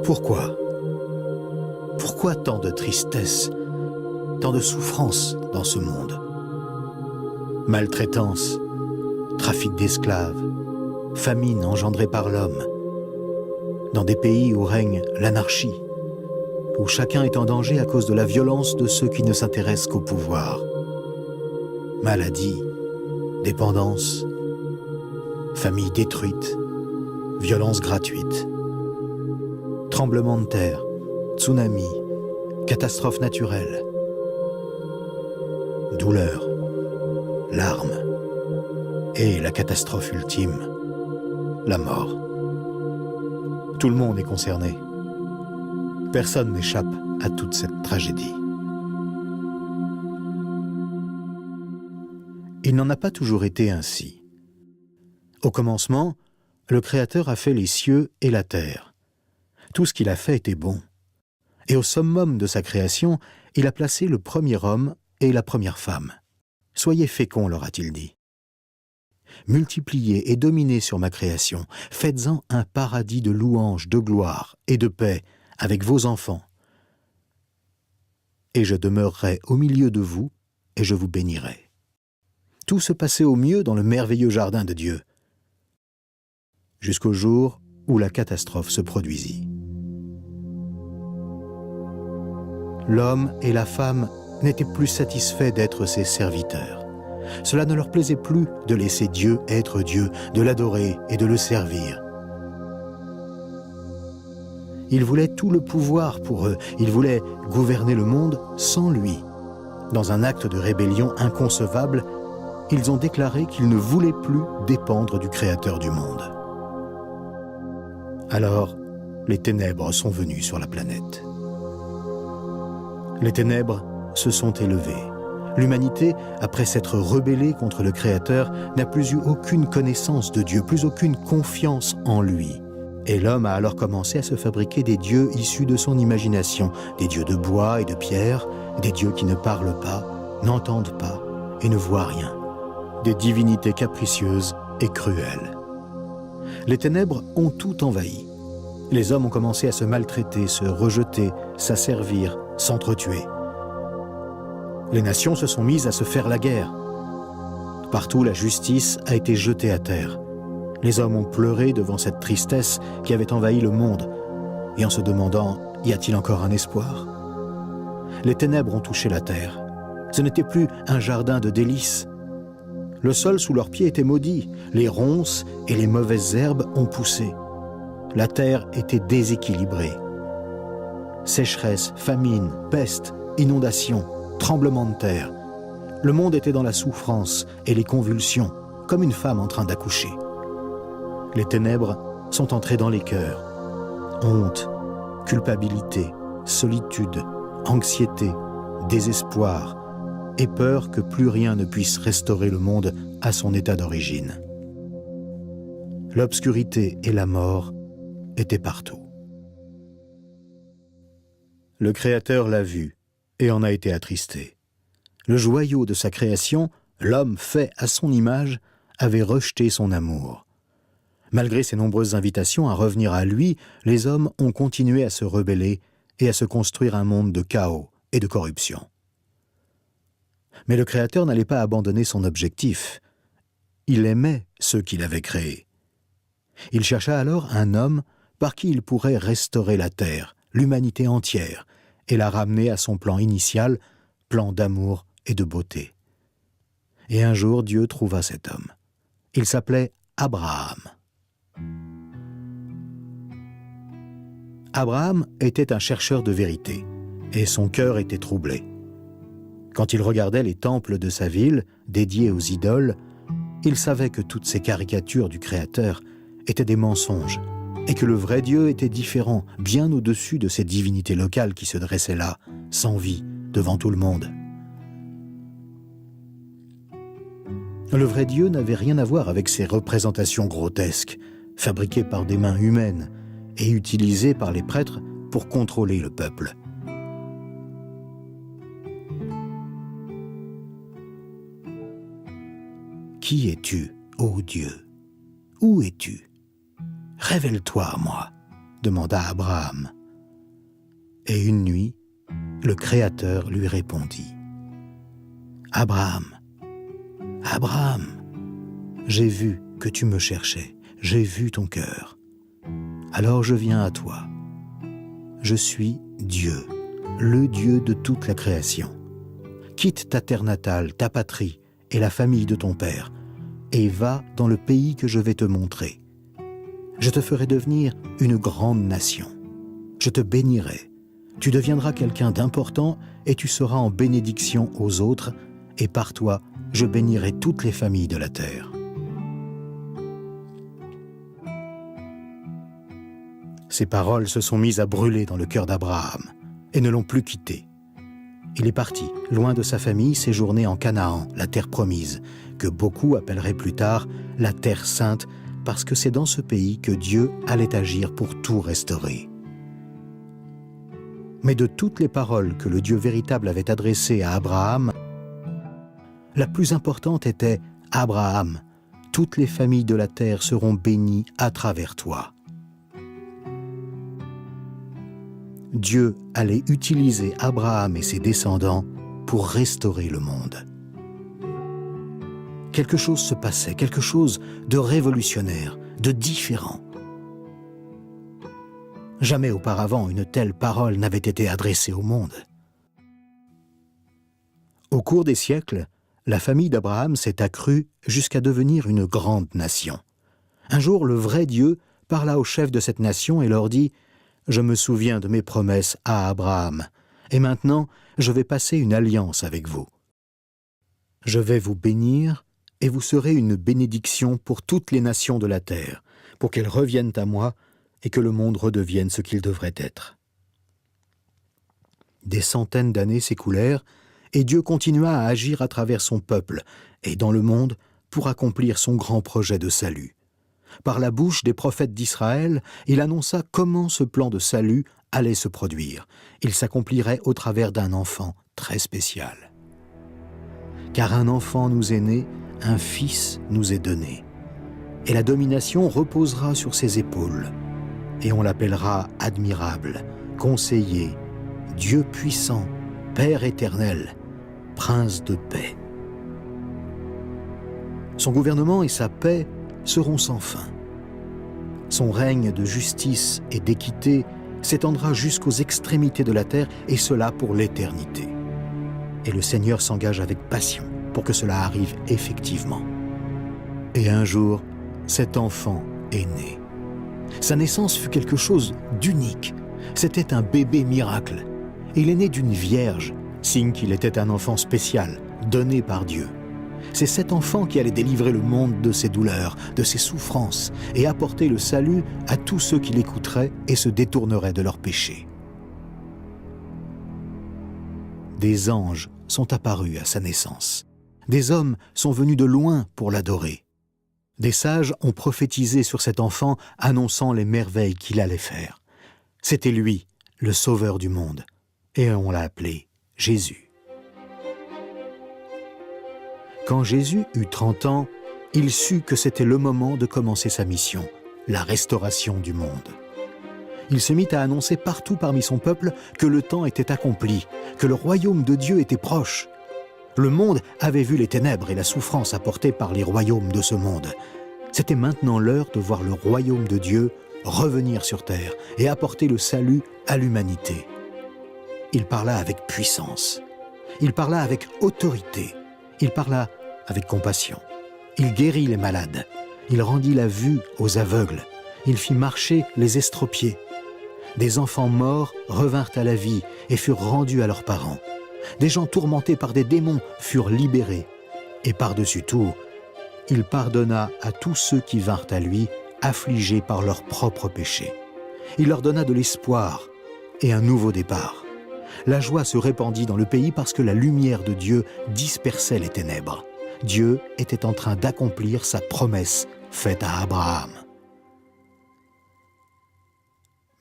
Pourquoi? Pourquoi tant de tristesse, tant de souffrance dans ce monde? Maltraitance, trafic d'esclaves, famine engendrée par l'homme, dans des pays où règne l'anarchie, où chacun est en danger à cause de la violence de ceux qui ne s'intéressent qu'au pouvoir. Maladie, dépendance, famille détruite, violence gratuite, tremblements de terre, tsunamis, catastrophes naturelles, douleur, larmes et la catastrophe ultime, la mort. Tout le monde est concerné. Personne n'échappe à toute cette tragédie. Il n'en a pas toujours été ainsi. Au commencement, le Créateur a fait les cieux et la terre. Tout ce qu'il a fait était bon. Et au summum de sa création, il a placé le premier homme et la première femme. « Soyez féconds », leur a-t-il dit. « Multipliez et dominez sur ma création. Faites-en un paradis de louanges, de gloire et de paix avec vos enfants. Et je demeurerai au milieu de vous et je vous bénirai. » Tout se passait au mieux dans le merveilleux jardin de Dieu, jusqu'au jour où la catastrophe se produisit. L'homme et la femme n'étaient plus satisfaits d'être ses serviteurs. Cela ne leur plaisait plus de laisser Dieu être Dieu, de l'adorer et de le servir. Ils voulaient tout le pouvoir pour eux, ils voulaient gouverner le monde sans lui. Dans un acte de rébellion inconcevable, ils ont déclaré qu'ils ne voulaient plus dépendre du Créateur du monde. Alors, les ténèbres sont venues sur la planète. Les ténèbres se sont élevées. L'humanité, après s'être rebellée contre le Créateur, n'a plus eu aucune connaissance de Dieu, plus aucune confiance en lui. Et l'homme a alors commencé à se fabriquer des dieux issus de son imagination, des dieux de bois et de pierre, des dieux qui ne parlent pas, n'entendent pas et ne voient rien. Des divinités capricieuses et cruelles. Les ténèbres ont tout envahi. Les hommes ont commencé à se maltraiter, se rejeter, s'asservir, s'entretuer. Les nations se sont mises à se faire la guerre. Partout, la justice a été jetée à terre. Les hommes ont pleuré devant cette tristesse qui avait envahi le monde, et en se demandant, y a-t-il encore un espoir? Les ténèbres ont touché la terre. Ce n'était plus un jardin de délices. Le sol sous leurs pieds était maudit, les ronces et les mauvaises herbes ont poussé. La terre était déséquilibrée. Sécheresse, famine, peste, inondations, tremblements de terre. Le monde était dans la souffrance et les convulsions, comme une femme en train d'accoucher. Les ténèbres sont entrées dans les cœurs. Honte, culpabilité, solitude, anxiété, désespoir et peur que plus rien ne puisse restaurer le monde à son état d'origine. L'obscurité et la mort étaient partout. Le Créateur l'a vu et en a été attristé. Le joyau de sa création, l'homme fait à son image, avait rejeté son amour. Malgré ses nombreuses invitations à revenir à lui, les hommes ont continué à se rebeller et à se construire un monde de chaos et de corruption. Mais le Créateur n'allait pas abandonner son objectif. Il aimait ceux qu'il avait créés. Il chercha alors un homme par qui il pourrait restaurer la terre, l'humanité entière, et la ramener à son plan initial, plan d'amour et de beauté. Et un jour, Dieu trouva cet homme. Il s'appelait Abraham. Abraham était un chercheur de vérité, et son cœur était troublé. Quand il regardait les temples de sa ville, dédiés aux idoles, il savait que toutes ces caricatures du Créateur étaient des mensonges, et que le vrai Dieu était différent, bien au-dessus de ces divinités locales qui se dressaient là, sans vie, devant tout le monde. Le vrai Dieu n'avait rien à voir avec ces représentations grotesques, fabriquées par des mains humaines et utilisées par les prêtres pour contrôler le peuple. Qui es-tu, ô Dieu? Où es-tu? Révèle-toi à moi, demanda Abraham. Et une nuit, le Créateur lui répondit. Abraham, Abraham, j'ai vu que tu me cherchais, j'ai vu ton cœur. Alors je viens à toi. Je suis Dieu, le Dieu de toute la création. Quitte ta terre natale, ta patrie et la famille de ton père, et va dans le pays que je vais te montrer. Je te ferai devenir une grande nation. Je te bénirai. Tu deviendras quelqu'un d'important et tu seras en bénédiction aux autres, et par toi, je bénirai toutes les familles de la terre. Ces paroles se sont mises à brûler dans le cœur d'Abraham et ne l'ont plus quitté. Il est parti, loin de sa famille, séjourner en Canaan, la terre promise, que beaucoup appelleraient plus tard la terre sainte, parce que c'est dans ce pays que Dieu allait agir pour tout restaurer. Mais de toutes les paroles que le Dieu véritable avait adressées à Abraham, la plus importante était « Abraham, toutes les familles de la terre seront bénies à travers toi ». Dieu allait utiliser Abraham et ses descendants pour restaurer le monde. Quelque chose se passait, quelque chose de révolutionnaire, de différent. Jamais auparavant une telle parole n'avait été adressée au monde. Au cours des siècles, la famille d'Abraham s'est accrue jusqu'à devenir une grande nation. Un jour, le vrai Dieu parla aux chefs de cette nation et leur dit « Je me souviens de mes promesses à Abraham, et maintenant je vais passer une alliance avec vous. Je vais vous bénir, et vous serez une bénédiction pour toutes les nations de la terre, pour qu'elles reviennent à moi et que le monde redevienne ce qu'il devrait être. » Des centaines d'années s'écoulèrent, et Dieu continua à agir à travers son peuple et dans le monde pour accomplir son grand projet de salut. Par la bouche des prophètes d'Israël, il annonça comment ce plan de salut allait se produire. Il s'accomplirait au travers d'un enfant très spécial. Car un enfant nous est né, un fils nous est donné. Et la domination reposera sur ses épaules. Et on l'appellera admirable, conseiller, Dieu puissant, Père éternel, Prince de paix. Son gouvernement et sa paix seront sans fin. Son règne de justice et d'équité s'étendra jusqu'aux extrémités de la terre, et cela pour l'éternité. Et le Seigneur s'engage avec passion pour que cela arrive effectivement. Et un jour, cet enfant est né. Sa naissance fut quelque chose d'unique. C'était un bébé miracle. Il est né d'une vierge, signe qu'il était un enfant spécial, donné par Dieu. C'est cet enfant qui allait délivrer le monde de ses douleurs, de ses souffrances, et apporter le salut à tous ceux qui l'écouteraient et se détourneraient de leurs péchés. Des anges sont apparus à sa naissance. Des hommes sont venus de loin pour l'adorer. Des sages ont prophétisé sur cet enfant, annonçant les merveilles qu'il allait faire. C'était lui, le sauveur du monde, et on l'a appelé Jésus. Quand Jésus eut 30 ans, il sut que c'était le moment de commencer sa mission, la restauration du monde. Il se mit à annoncer partout parmi son peuple que le temps était accompli, que le royaume de Dieu était proche. Le monde avait vu les ténèbres et la souffrance apportées par les royaumes de ce monde. C'était maintenant l'heure de voir le royaume de Dieu revenir sur terre et apporter le salut à l'humanité. Il parla avec puissance. Il parla avec autorité. Il parla avec compassion. Il guérit les malades. Il rendit la vue aux aveugles. Il fit marcher les estropiés. Des enfants morts revinrent à la vie et furent rendus à leurs parents. Des gens tourmentés par des démons furent libérés. Et par-dessus tout, il pardonna à tous ceux qui vinrent à lui, affligés par leurs propres péchés. Il leur donna de l'espoir et un nouveau départ. La joie se répandit dans le pays parce que la lumière de Dieu dispersait les ténèbres. Dieu était en train d'accomplir sa promesse faite à Abraham.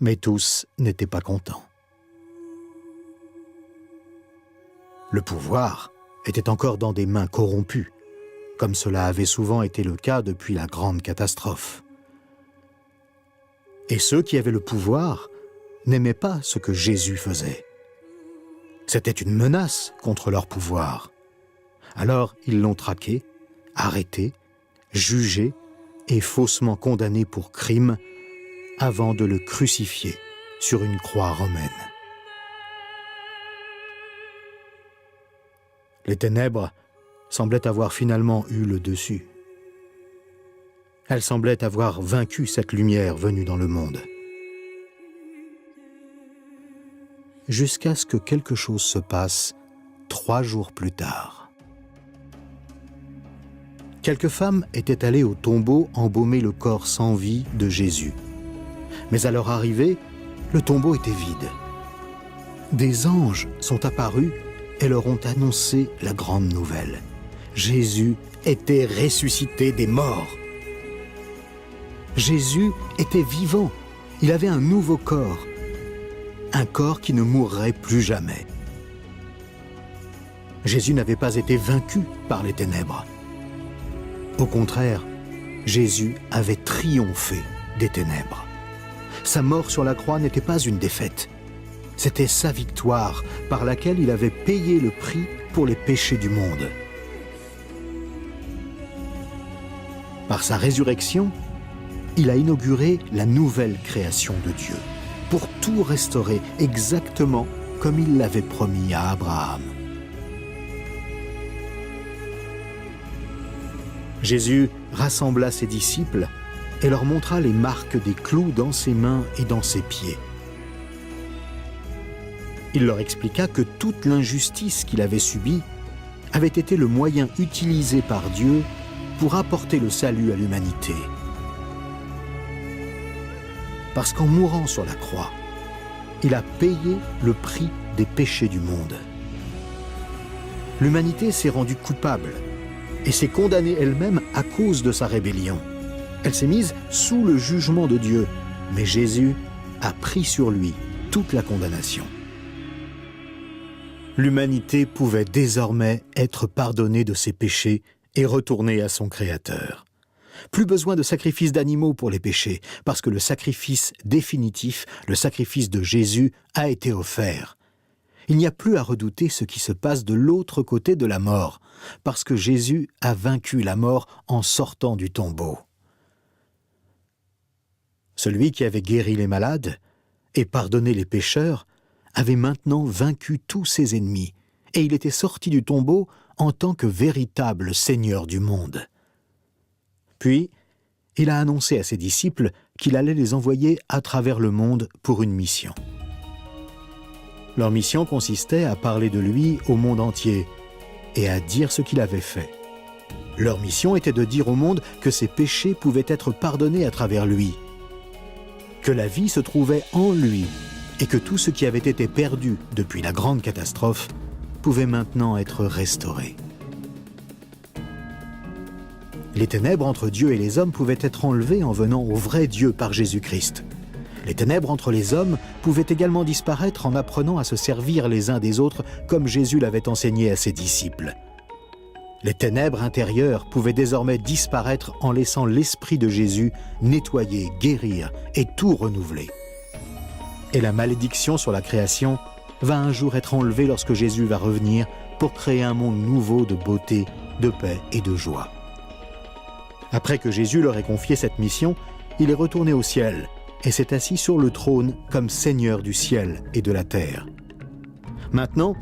Mais tous n'étaient pas contents. Le pouvoir était encore dans des mains corrompues, comme cela avait souvent été le cas depuis la grande catastrophe. Et ceux qui avaient le pouvoir n'aimaient pas ce que Jésus faisait. C'était une menace contre leur pouvoir. Alors ils l'ont traqué, arrêté, jugé et faussement condamné pour crime avant de le crucifier sur une croix romaine. Les ténèbres semblaient avoir finalement eu le dessus. Elles semblaient avoir vaincu cette lumière venue dans le monde. Jusqu'à ce que quelque chose se passe 3 jours plus tard. Quelques femmes étaient allées au tombeau embaumer le corps sans vie de Jésus. Mais à leur arrivée, le tombeau était vide. Des anges sont apparus et leur ont annoncé la grande nouvelle. Jésus était ressuscité des morts. Jésus était vivant. Il avait un nouveau corps. Un corps qui ne mourrait plus jamais. Jésus n'avait pas été vaincu par les ténèbres. Au contraire, Jésus avait triomphé des ténèbres. Sa mort sur la croix n'était pas une défaite. C'était sa victoire par laquelle il avait payé le prix pour les péchés du monde. Par sa résurrection, il a inauguré la nouvelle création de Dieu, pour tout restaurer exactement comme il l'avait promis à Abraham. Jésus rassembla ses disciples et leur montra les marques des clous dans ses mains et dans ses pieds. Il leur expliqua que toute l'injustice qu'il avait subie avait été le moyen utilisé par Dieu pour apporter le salut à l'humanité. Parce qu'en mourant sur la croix, il a payé le prix des péchés du monde. L'humanité s'est rendue coupable et s'est condamnée elle-même à cause de sa rébellion. Elle s'est mise sous le jugement de Dieu, mais Jésus a pris sur lui toute la condamnation. L'humanité pouvait désormais être pardonnée de ses péchés et retourner à son Créateur. Plus besoin de sacrifice d'animaux pour les péchés, parce que le sacrifice définitif, le sacrifice de Jésus, a été offert. Il n'y a plus à redouter ce qui se passe de l'autre côté de la mort, parce que Jésus a vaincu la mort en sortant du tombeau. Celui qui avait guéri les malades et pardonné les pécheurs avait maintenant vaincu tous ses ennemis, et il était sorti du tombeau en tant que véritable Seigneur du monde. Puis, il a annoncé à ses disciples qu'il allait les envoyer à travers le monde pour une mission. Leur mission consistait à parler de lui au monde entier et à dire ce qu'il avait fait. Leur mission était de dire au monde que ses péchés pouvaient être pardonnés à travers lui, que la vie se trouvait en lui et que tout ce qui avait été perdu depuis la grande catastrophe pouvait maintenant être restauré. Les ténèbres entre Dieu et les hommes pouvaient être enlevées en venant au vrai Dieu par Jésus-Christ. Les ténèbres entre les hommes pouvaient également disparaître en apprenant à se servir les uns des autres comme Jésus l'avait enseigné à ses disciples. Les ténèbres intérieures pouvaient désormais disparaître en laissant l'Esprit de Jésus nettoyer, guérir et tout renouveler. Et la malédiction sur la création va un jour être enlevée lorsque Jésus va revenir pour créer un monde nouveau de beauté, de paix et de joie. Après que Jésus leur ait confié cette mission, il est retourné au ciel et s'est assis sur le trône comme Seigneur du ciel et de la terre. Maintenant,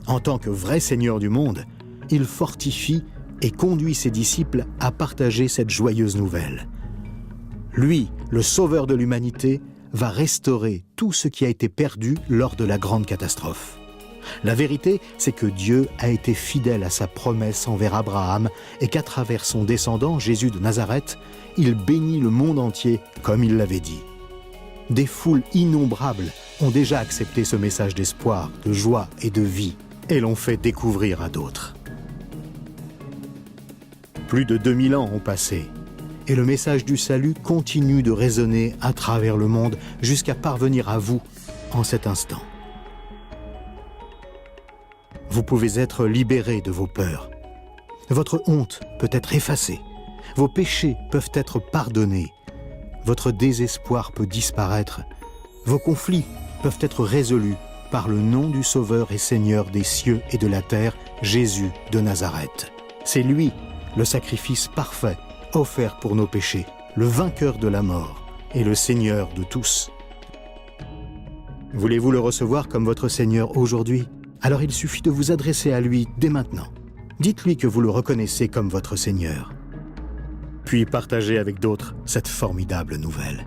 en tant que vrai Seigneur du monde, il fortifie et conduit ses disciples à partager cette joyeuse nouvelle. Lui, le Sauveur de l'humanité, va restaurer tout ce qui a été perdu lors de la grande catastrophe. La vérité, c'est que Dieu a été fidèle à sa promesse envers Abraham et qu'à travers son descendant, Jésus de Nazareth, il bénit le monde entier comme il l'avait dit. Des foules innombrables ont déjà accepté ce message d'espoir, de joie et de vie et l'ont fait découvrir à d'autres. Plus de 2000 ans ont passé et le message du salut continue de résonner à travers le monde jusqu'à parvenir à vous en cet instant. Vous pouvez être libérés de vos peurs. Votre honte peut être effacée. Vos péchés peuvent être pardonnés. votre désespoir peut disparaître. Vos conflits peuvent être résolus par le nom du Sauveur et Seigneur des cieux et de la terre, Jésus de Nazareth. C'est lui, le sacrifice parfait, offert pour nos péchés, le vainqueur de la mort et le Seigneur de tous. Voulez-vous le recevoir comme votre Seigneur aujourd'hui? Alors il suffit de vous adresser à lui dès maintenant. Dites-lui que vous le reconnaissez comme votre Seigneur. Puis partagez avec d'autres cette formidable nouvelle.